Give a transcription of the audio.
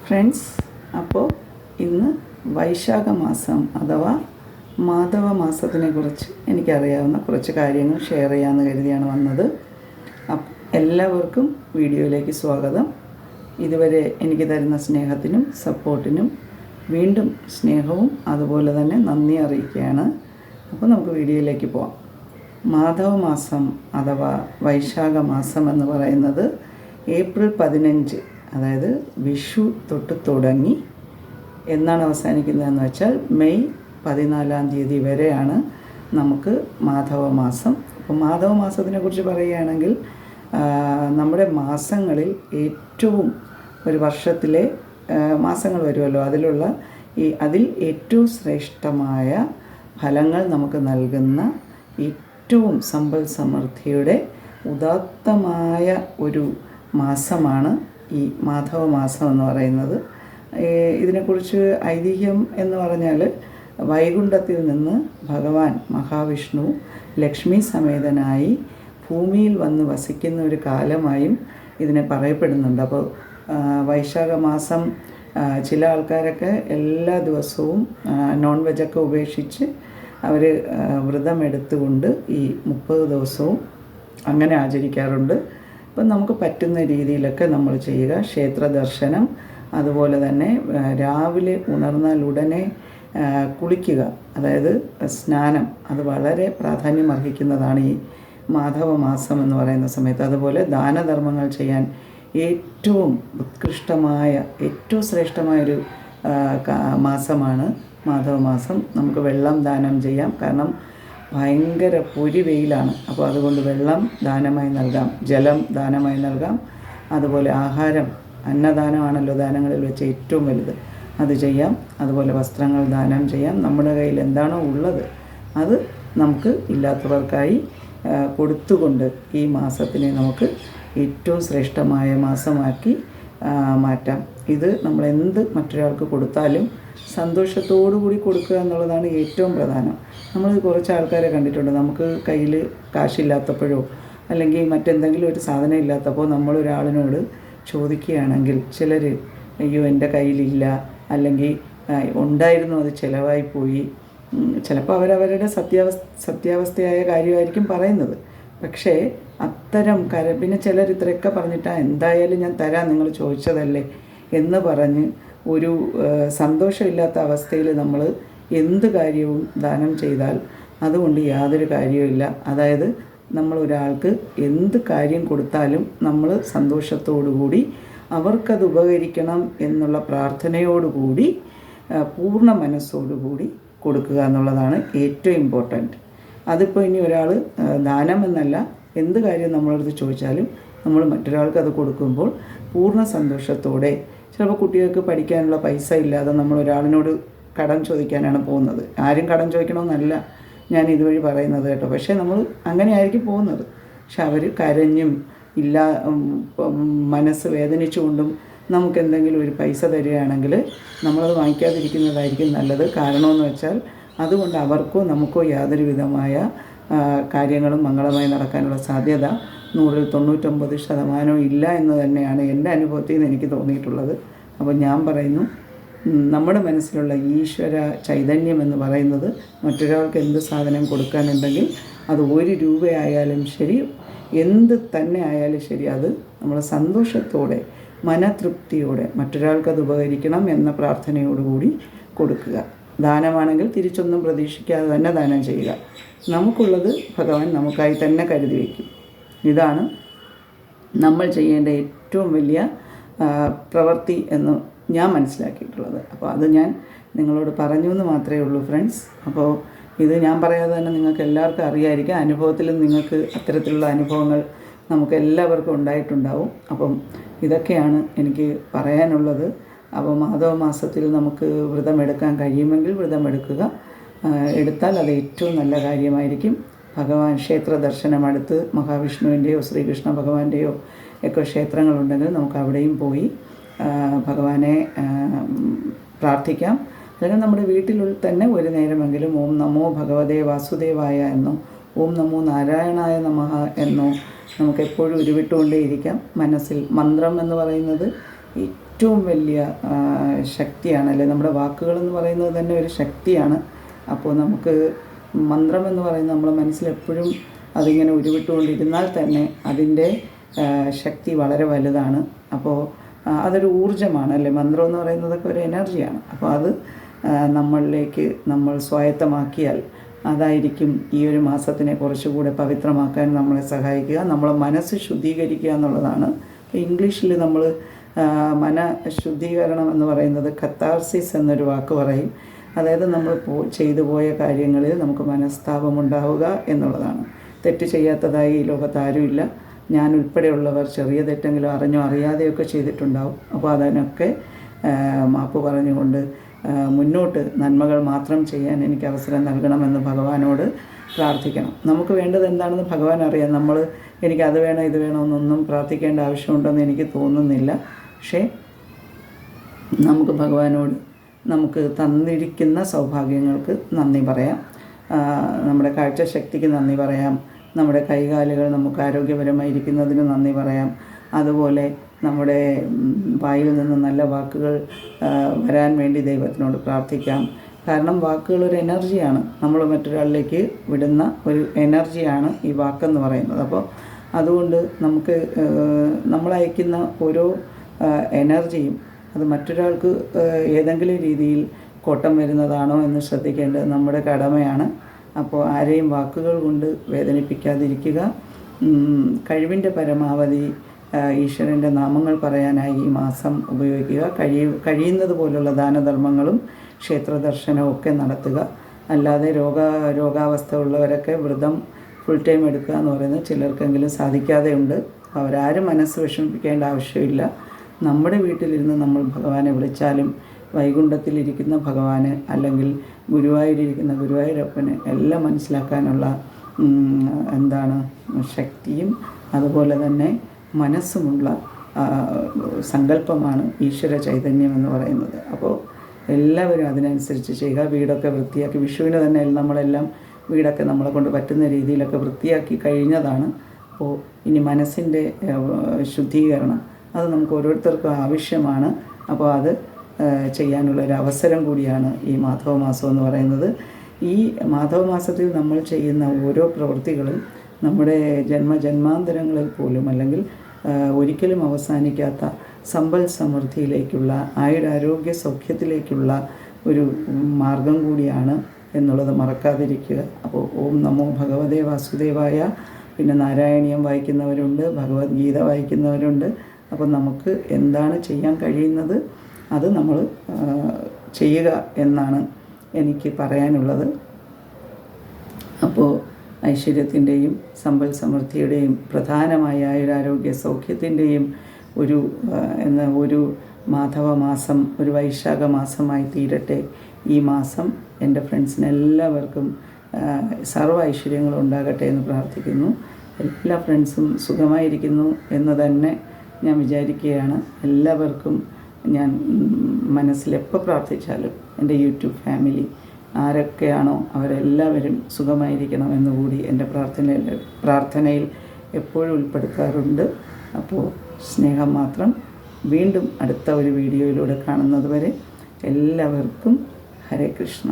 Friends, അപ്പോൾ ഇന്ന് വൈശാഖ മാസം അഥവാ മാധവ മാസത്തിനെ കുറിച്ച് എനിക്കറിയാവുന്ന കുറച്ച് കാര്യങ്ങൾ ഷെയർ ചെയ്യാമെന്ന് കരുതിയാണ് വന്നത്. എല്ലാവർക്കും വീഡിയോയിലേക്ക് സ്വാഗതം. ഇതുവരെ എനിക്ക് തരുന്ന സ്നേഹത്തിനും സപ്പോർട്ടിനും വീണ്ടും സ്നേഹവും അതുപോലെ തന്നെ നന്ദി അറിയിക്കുകയാണ്. അപ്പോൾ നമുക്ക് വീഡിയോയിലേക്ക് പോകാം. മാധവ മാസം അഥവാ വൈശാഖ മാസം എന്ന് പറയുന്നത് ഏപ്രിൽ 15, അതായത് വിഷു തൊട്ട് തുടങ്ങി എന്നാണ് അവസാനിക്കുന്നതെന്ന് വെച്ചാൽ മെയ് 14 വരെയാണ് നമുക്ക് മാധവ മാസം. അപ്പോൾ മാധവ മാസത്തിനെ കുറിച്ച് പറയുകയാണെങ്കിൽ നമ്മുടെ മാസങ്ങളിൽ ഏറ്റവും ഒരു വർഷത്തിലെ മാസങ്ങൾ വരുമല്ലോ, അതിൽ ഏറ്റവും ശ്രേഷ്ഠമായ ഫലങ്ങൾ നമുക്ക് നൽകുന്ന ഏറ്റവും സമ്പൽ സമൃദ്ധിയുടെ ഉദാത്തമായ ഒരു മാസമാണ് ഈ മാധവ മാസം എന്ന് പറയുന്നത്. ഇതിനെക്കുറിച്ച് ഐതിഹ്യം എന്ന് പറഞ്ഞാൽ വൈകുണ്ഠത്തിൽ നിന്ന് ഭഗവാൻ മഹാവിഷ്ണു ലക്ഷ്മി സമേതനായി ഭൂമിയിൽ വന്ന് വസിക്കുന്ന ഒരു കാലമായും ഇതിനെ പറയപ്പെടുന്നുണ്ട്. അപ്പോൾ വൈശാഖ മാസം ചില ആൾക്കാരൊക്കെ എല്ലാ ദിവസവും നോൺ വെജൊക്കെ ഉപേക്ഷിച്ച് അവർ വ്രതമെടുത്തുകൊണ്ട് ഈ 30 ദിവസവും അങ്ങനെ ആചരിക്കാറുണ്ട്. അപ്പം നമുക്ക് പറ്റുന്ന രീതിയിലൊക്കെ നമ്മൾ ചെയ്യുക. ക്ഷേത്ര ദർശനം, അതുപോലെ തന്നെ രാവിലെ ഉണർന്നാൽ ഉടനെ കുളിക്കുക, അതായത് സ്നാനം, അത് വളരെ പ്രാധാന്യം അർഹിക്കുന്നതാണ് ഈ മാധവ മാസം എന്ന് പറയുന്ന സമയത്ത്. അതുപോലെ ദാനധർമ്മങ്ങൾ ചെയ്യാൻ ഏറ്റവും ഉത്കൃഷ്ടമായ ഏറ്റവും ശ്രേഷ്ഠമായൊരു മാസമാണ് മാധവ മാസം. നമുക്ക് വെള്ളം ദാനം ചെയ്യാം, കാരണം ഭയങ്കര പൊരി വെയിലാണ്. അപ്പോൾ അതുകൊണ്ട് വെള്ളം ദാനമായി നൽകാം, ജലം ദാനമായി നൽകാം, അതുപോലെ ആഹാരം, അന്നദാനമാണല്ലോ ദാനങ്ങളിൽ വെച്ച് ഏറ്റവും വലുത്, അത് ചെയ്യാം. അതുപോലെ വസ്ത്രങ്ങൾ ദാനം ചെയ്യാം. നമ്മുടെ കയ്യിൽ എന്താണോ ഉള്ളത് അത് നമുക്ക് ഇല്ലാത്തവർക്കായി കൊടുത്തുകൊണ്ട് ഈ മാസത്തിനെ നമുക്ക് ഏറ്റവും ശ്രേഷ്ഠമായ മാസമാക്കി മാറ്റാം. ഇത് നമ്മൾ മറ്റൊരാൾക്ക് കൊടുത്താലും സന്തോഷത്തോടു കൂടി കൊടുക്കുക എന്നുള്ളതാണ് ഏറ്റവും പ്രധാനം. നമ്മൾ കുറച്ച് ആൾക്കാരെ കണ്ടിട്ടുണ്ട്, നമുക്ക് കയ്യിൽ കാശില്ലാത്തപ്പോഴോ അല്ലെങ്കിൽ മറ്റെന്തെങ്കിലും ഒരു സാധനം ഇല്ലാത്തപ്പോൾ നമ്മളൊരാളിനോട് ചോദിക്കുകയാണെങ്കിൽ ചിലർ അയ്യോ എൻ്റെ കയ്യിലില്ല, അല്ലെങ്കിൽ ഉണ്ടായിരുന്നു അത് ചിലവായിപ്പോയി, ചിലപ്പോൾ അവരവരുടെ സത്യാവസ്ഥയായ കാര്യമായിരിക്കും പറയുന്നത്. പക്ഷേ അത്തരം പിന്നെ ചിലർ ഇത്രയൊക്കെ പറഞ്ഞിട്ടാണ് എന്തായാലും ഞാൻ തരാം, നിങ്ങൾ ചോദിച്ചതല്ലേ എന്ന് പറഞ്ഞ് ഒരു സന്തോഷമില്ലാത്ത അവസ്ഥയിൽ നമ്മൾ എന്ത് കാര്യവും ദാനം ചെയ്താൽ അതുകൊണ്ട് യാതൊരു കാര്യവുമില്ല. അതായത് നമ്മൾ ഒരാൾക്ക് എന്ത് കാര്യം കൊടുത്താലും നമ്മൾ സന്തോഷത്തോടുകൂടി അവർക്കത് ഉപകരിക്കണം എന്നുള്ള പ്രാർത്ഥനയോടുകൂടി പൂർണ്ണ മനസ്സോടുകൂടി കൊടുക്കുക എന്നുള്ളതാണ് ഏറ്റവും ഇമ്പോർട്ടൻറ്റ്. അതിപ്പോൾ ഇനി ഒരാൾ ദാനമെന്നല്ല, എന്ത് കാര്യം നമ്മളടുത്ത് ചോദിച്ചാലും നമ്മൾ മറ്റൊരാൾക്ക് അത് കൊടുക്കുമ്പോൾ പൂർണ്ണ സന്തോഷത്തോടെ. ചിലപ്പോൾ കുട്ടികൾക്ക് പഠിക്കാനുള്ള പൈസ ഇല്ലാതെ നമ്മൾ ഒരാളിനോട് കടം ചോദിക്കാനാണ് പോകുന്നത്. ആരും കടം ചോദിക്കണമെന്നല്ല ഞാൻ ഇതുവഴി പറയുന്നത് കേട്ടോ, പക്ഷേ നമ്മൾ അങ്ങനെയായിരിക്കും പോകുന്നത്. പക്ഷെ അവർ കരഞ്ഞും മനസ്സ് വേദനിച്ചുകൊണ്ടും നമുക്ക് എന്തെങ്കിലും ഒരു പൈസ തരികയാണെങ്കിൽ നമ്മളത് വാങ്ങിക്കാതിരിക്കുന്നതായിരിക്കും നല്ലത്. കാരണമെന്ന് വെച്ചാൽ അതുകൊണ്ട് അവർക്കോ നമുക്കോ യാതൊരു വിധമായ കാര്യങ്ങളും മംഗളമായി നടക്കാനുള്ള സാധ്യത 100-ൽ 99% ഇല്ല എന്ന് തന്നെയാണ് എൻ്റെ അനുഭവത്തിൽ നിന്ന് എനിക്ക് തോന്നിയിട്ടുള്ളത്. അപ്പോൾ ഞാൻ പറയുന്നു, നമ്മുടെ മനസ്സിലുള്ള ഈശ്വര ചൈതന്യം എന്ന് പറയുന്നത് മറ്റൊരാൾക്ക് എന്ത് സാധനം കൊടുക്കാനുണ്ടെങ്കിൽ അത് 1 രൂപയായാലും ശരി, എന്ത് തന്നെ ആയാലും ശരി, അത് നമ്മൾ സന്തോഷത്തോടെ മനതൃപ്തിയോടെ മറ്റൊരാൾക്കത് ഉപകരിക്കണം എന്ന പ്രാർത്ഥനയോടുകൂടി കൊടുക്കുക. ദാനമാണെങ്കിൽ തിരിച്ചൊന്നും പ്രതീക്ഷിക്കാതെ തന്നെ ദാനം ചെയ്യുക. നമുക്കുള്ളത് ഭഗവാൻ നമുക്കായി തന്നെ കരുതി വയ്ക്കും. ഇതാണ് നമ്മൾ ചെയ്യേണ്ട ഏറ്റവും വലിയ പ്രവൃത്തി എന്ന് ഞാൻ മനസ്സിലാക്കിയിട്ടുള്ളത്. അപ്പോൾ അത് ഞാൻ നിങ്ങളോട് പറഞ്ഞു എന്ന് മാത്രമേ ഉള്ളൂ ഫ്രണ്ട്സ്. അപ്പോൾ ഇത് ഞാൻ പറയാതെ തന്നെ നിങ്ങൾക്ക് എല്ലാവർക്കും അറിയാമായിരിക്കും. അനുഭവത്തിലും നിങ്ങൾക്ക് അത്തരത്തിലുള്ള അനുഭവങ്ങൾ നമുക്ക് എല്ലാവർക്കും ഉണ്ടായിട്ടുണ്ടാവും. അപ്പം ഇതൊക്കെയാണ് എനിക്ക് പറയാനുള്ളത്. അപ്പോൾ മാധവ മാസത്തിൽ നമുക്ക് വ്രതമെടുക്കാൻ കഴിയുമെങ്കിൽ വ്രതമെടുക്കുക. എടുത്താൽ അത് ഏറ്റവും നല്ല കാര്യമായിരിക്കും. ഭഗവാൻ ക്ഷേത്ര ദർശനം അടുത്ത് മഹാവിഷ്ണുവിൻ്റെയോ ശ്രീകൃഷ്ണ ഭഗവാന്റെയോ ഒക്കെ ക്ഷേത്രങ്ങളുണ്ടെങ്കിൽ നമുക്ക് അവിടെയും പോയി ഭഗവാനെ പ്രാർത്ഥിക്കാം. അല്ലെങ്കിൽ നമ്മുടെ വീട്ടിലുള്ളിൽ തന്നെ ഒരു നേരമെങ്കിലും ഓം നമോ ഭഗവതേ വാസുദേവായ എന്നോ ഓം നമോ നാരായണായ നമഃ എന്നോ നമുക്കെപ്പോഴും ഉരുവിട്ടുകൊണ്ടേയിരിക്കാം. മനസ്സിൽ മന്ത്രം എന്ന് പറയുന്നത് ഏറ്റവും വലിയ ശക്തിയാണ്, അല്ലെ നമ്മുടെ വാക്കുകളെന്ന് പറയുന്നത് തന്നെ ഒരു ശക്തിയാണ്. അപ്പോൾ നമുക്ക് മന്ത്രം എന്ന് പറയുന്നത് നമ്മുടെ മനസ്സിലെപ്പോഴും അതിങ്ങനെ ഉരുവിട്ടുകൊണ്ടിരുന്നാൽ തന്നെ അതിൻ്റെ ശക്തി വളരെ വലുതാണ്. അപ്പോൾ അതൊരു ഊർജ്ജമാണ്, അല്ലേ? മന്ത്രം എന്ന് പറയുന്നതൊക്കെ ഒരു എനർജിയാണ്. അപ്പോൾ അത് നമ്മളിലേക്ക് നമ്മൾ സ്വായത്തമാക്കിയാൽ അതായിരിക്കും ഈ ഒരു മാസത്തിനെ കുറച്ചുകൂടെ പവിത്രമാക്കാൻ നമ്മളെ സഹായിക്കുക. നമ്മളെ മനസ്സ് ശുദ്ധീകരിക്കുക എന്നുള്ളതാണ്. ഇംഗ്ലീഷിൽ നമ്മൾ മനഃശുദ്ധീകരണം എന്ന് പറയുന്നത് കത്താർസിസ് എന്നൊരു വാക്ക് പറയും. അതായത് നമ്മൾ ചെയ്തു പോയ കാര്യങ്ങളിൽ നമുക്ക് മനസ്താപമുണ്ടാവുക എന്നുള്ളതാണ്. തെറ്റ് ചെയ്യാത്തതായി ഈ ലോകത്ത് ആരുമില്ല. ഞാൻ ഉൾപ്പെടെയുള്ളവർ ചെറിയ തെറ്റെങ്കിലും അറിഞ്ഞോ അറിയാതെയൊക്കെ ചെയ്തിട്ടുണ്ടാവും. അപ്പോൾ അതിനൊക്കെ മാപ്പ് പറഞ്ഞുകൊണ്ട് മുന്നോട്ട് നന്മകൾ മാത്രം ചെയ്യാൻ എനിക്ക് അവസരം നൽകണമെന്ന് ഭഗവാനോട് പ്രാർത്ഥിക്കണം. നമുക്ക് വേണ്ടത് എന്താണെന്ന് ഭഗവാൻ അറിയാം. നമ്മൾ എനിക്കത് വേണം ഇത് വേണമെന്നൊന്നും പ്രാർത്ഥിക്കേണ്ട ആവശ്യമുണ്ടെന്ന് എനിക്ക് തോന്നുന്നില്ല. പക്ഷേ നമുക്ക് ഭഗവാനോട് നമുക്ക് തന്നിരിക്കുന്ന സൗഭാഗ്യങ്ങൾക്ക് നന്ദി പറയാം. നമ്മുടെ കാഴ്ചശക്തിക്ക് നന്ദി പറയാം. നമ്മുടെ കൈകാലുകൾ നമുക്ക് ആരോഗ്യപരമായിരിക്കുന്നതിന് നന്ദി പറയാം. അതുപോലെ നമ്മുടെ വായിൽ നിന്ന് നല്ല വാക്കുകൾ വരാൻ വേണ്ടി ദൈവത്തിനോട് പ്രാർത്ഥിക്കാം. കാരണം വാക്കുകൾ ഒരു എനർജിയാണ്. നമ്മൾ മറ്റൊരാളിലേക്ക് വിടുന്ന ഒരു എനർജിയാണ് ഈ വാക്കെന്ന് പറയുന്നത്. അപ്പോൾ അതുകൊണ്ട് നമുക്ക് നമ്മളയക്കുന്ന ഓരോ എനർജിയും അത് മറ്റൊരാൾക്ക് ഏതെങ്കിലും രീതിയിൽ കോട്ടം വരുന്നതാണോ എന്ന് ശ്രദ്ധിക്കേണ്ടത് നമ്മുടെ കടമയാണ്. അപ്പോൾ ആരെയും വാക്കുകൾ കൊണ്ട് വേദനിപ്പിക്കാതിരിക്കുക. കഴിവിൻ്റെ പരമാവധി ഈശ്വരൻ്റെ നാമങ്ങൾ പറയാനായി ഈ മാസം ഉപയോഗിക്കുക. കഴിയുന്നത് പോലുള്ള ദാനധർമ്മങ്ങളും ക്ഷേത്രദർശനവും ഒക്കെ നടത്തുക. അല്ലാതെ രോഗാവസ്ഥ ഉള്ളവരൊക്കെ വ്രതം ഫുൾ ടൈം എടുക്കുക എന്ന് പറയുന്നത് ചിലർക്കെങ്കിലും സാധിക്കാതെ ഉണ്ട്. അവരാരും മനസ്സ് വിഷമിപ്പിക്കേണ്ട ആവശ്യമില്ല. നമ്മുടെ വീട്ടിലിരുന്ന് നമ്മൾ ഭഗവാനെ വിളിച്ചാലും വൈകുണ്ഠത്തിലിരിക്കുന്ന ഭഗവാന് അല്ലെങ്കിൽ ഗുരുവായൂരിരിക്കുന്ന ഗുരുവായൂരപ്പന് എല്ലാം മനസ്സിലാക്കാനുള്ള ശക്തിയും അതുപോലെ തന്നെ മനസ്സുമുള്ള സങ്കല്പമാണ് ഈശ്വര ചൈതന്യം എന്ന് പറയുന്നത്. അപ്പോൾ എല്ലാവരും അതിനനുസരിച്ച് ചെയ്യുക. വീടൊക്കെ വൃത്തിയാക്കി, വിഷുവിന് തന്നെ നമ്മളെല്ലാം വീടൊക്കെ നമ്മളെ കൊണ്ട് പറ്റുന്ന രീതിയിലൊക്കെ വൃത്തിയാക്കി കഴിഞ്ഞതാണ്. അപ്പോൾ ഇനി മനസ്സിൻ്റെ ശുദ്ധീകരണം അത് നമുക്ക് ഓരോരുത്തർക്കും ആവശ്യമാണ്. അപ്പോൾ അത് ചെയ്യാനുള്ളൊരു അവസരം കൂടിയാണ് ഈ മാധവമാസം എന്ന് പറയുന്നത്. ഈ മാധവമാസത്തിൽ നമ്മൾ ചെയ്യുന്ന ഓരോ പ്രവൃത്തികളും നമ്മുടെ ജന്മജന്മാന്തരങ്ങളിൽ പോലും അല്ലെങ്കിൽ ഒരിക്കലും അവസാനിക്കാത്ത സമ്പൽ സമൃദ്ധിയിലേക്കുള്ള ആയുരാരോഗ്യ സൗഖ്യത്തിലേക്കുള്ള ഒരു മാർഗം കൂടിയാണ് എന്നുള്ളത് മറക്കാതിരിക്കുക. അപ്പോൾ ഓം നമോ ഭഗവതേ വാസുദേവായ. പിന്നെ നാരായണീയം വായിക്കുന്നവരുണ്ട്, ഭഗവത്ഗീത വായിക്കുന്നവരുണ്ട്. അപ്പോൾ നമുക്ക് എന്താണ് ചെയ്യാൻ കഴിയുന്നത് അത് നമ്മൾ ചെയ്യുക എന്നാണ് എനിക്ക് പറയാനുള്ളത്. അപ്പോൾ ഐശ്വര്യത്തിൻ്റെയും സമ്പൽ സമൃദ്ധിയുടെയും പ്രധാനമായ ആയുരാരോഗ്യ സൗഖ്യത്തിൻ്റെയും ഒരു മാധവമാസം, ഒരു വൈശാഖ മാസമായി തീരട്ടെ ഈ മാസം. എൻ്റെ ഫ്രണ്ട്സിന് എല്ലാവർക്കും സർവ്വ ഐശ്വര്യങ്ങളും ഉണ്ടാകട്ടെ എന്ന് പ്രാർത്ഥിക്കുന്നു. എല്ലാ ഫ്രണ്ട്സും സുഖമായിരിക്കുന്നു എന്ന് തന്നെ ഞാൻ വിചാരിക്കുകയാണ്. എല്ലാവർക്കും ഞാൻ മനസ്സിലെപ്പോൾ പ്രാർത്ഥിച്ചാലും എൻ്റെ യൂട്യൂബ് ഫാമിലി ആരൊക്കെയാണോ അവരെല്ലാവരും സുഖമായിരിക്കണം എന്നുകൂടി എൻ്റെ പ്രാർത്ഥനയിൽ എപ്പോഴും ഉൾപ്പെടുത്താറുണ്ട്. അപ്പോൾ സ്നേഹം മാത്രം. വീണ്ടും അടുത്ത ഒരു വീഡിയോയിലൂടെ കാണുന്നത് വരെ എല്ലാവർക്കും ഹരേ കൃഷ്ണ.